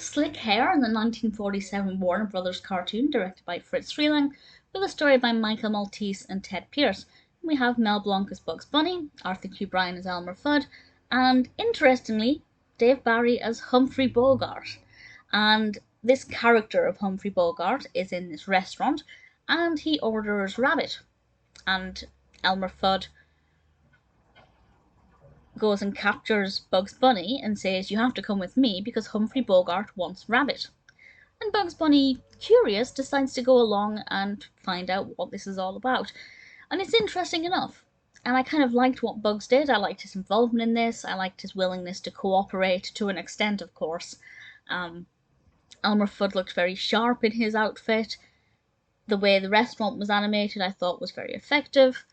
Slick Hare in the 1947 Warner Brothers cartoon directed by Freleng with a story by Michael Maltese and Ted Pierce. We have Mel Blanc as Bugs Bunny, Arthur Q. Bryan as Elmer Fudd, and interestingly, Dave Barry as Humphrey Bogart. And this character of Humphrey Bogart is in this restaurant and he orders rabbit. And Elmer Fudd goes and captures Bugs Bunny and says, "You have to come with me because Humphrey Bogart wants rabbit." And Bugs Bunny, curious, decides to go along and find out what this is all about. And it's interesting enough. And I kind of liked what Bugs did. I liked his involvement in this. I liked his willingness to cooperate, to an extent, of course. Elmer Fudd looked very sharp in his outfit. The way the restaurant was animated I thought was very effective.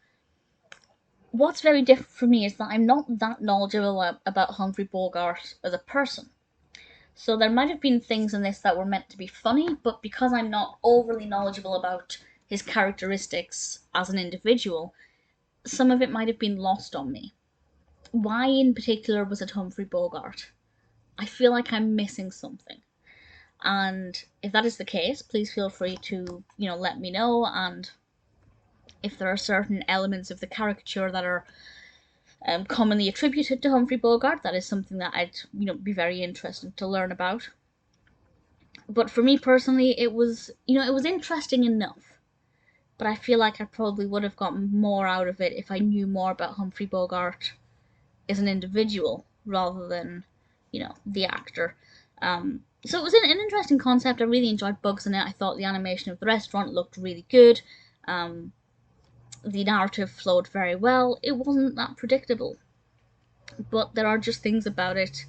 What's very different for me is that I'm not that knowledgeable about Humphrey Bogart as a person. So there might have been things in this that were meant to be funny, but because I'm not overly knowledgeable about his characteristics as an individual, some of it might have been lost on me. Why in particular was it Humphrey Bogart? I feel like I'm missing something. And if that is the case, please feel free to, let me know. And if there are certain elements of the caricature that are commonly attributed to Humphrey Bogart, that is something that I'd, be very interested to learn about. But for me personally, it was interesting enough. But I feel like I probably would have gotten more out of it if I knew more about Humphrey Bogart as an individual rather than, the actor. So it was an interesting concept. I really enjoyed Bugs in it. I thought the animation of the restaurant looked really good. The narrative flowed very well. It wasn't that predictable. But there are just things about it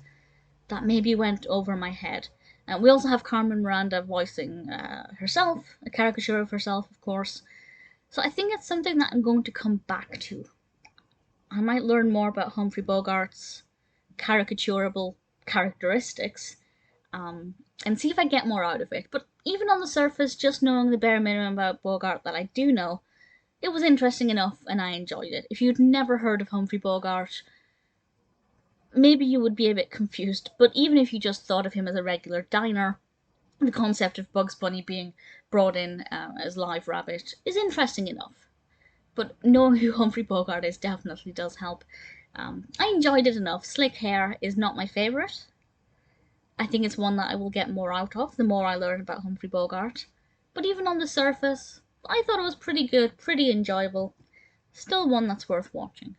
that maybe went over my head. We also have Carmen Miranda voicing herself, a caricature of herself, of course. So I think it's something that I'm going to come back to. I might learn more about Humphrey Bogart's caricaturable characteristics and see if I get more out of it. But even on the surface, just knowing the bare minimum about Bogart that I do know, it was interesting enough and I enjoyed it. If you'd never heard of Humphrey Bogart, maybe you would be a bit confused, but even if you just thought of him as a regular diner, the concept of Bugs Bunny being brought in as live rabbit is interesting enough. But knowing who Humphrey Bogart is definitely does help. I enjoyed it enough. Slick Hare is not my favourite. I think it's one that I will get more out of the more I learn about Humphrey Bogart. But even on the surface, I thought it was pretty good, pretty enjoyable. Still one that's worth watching.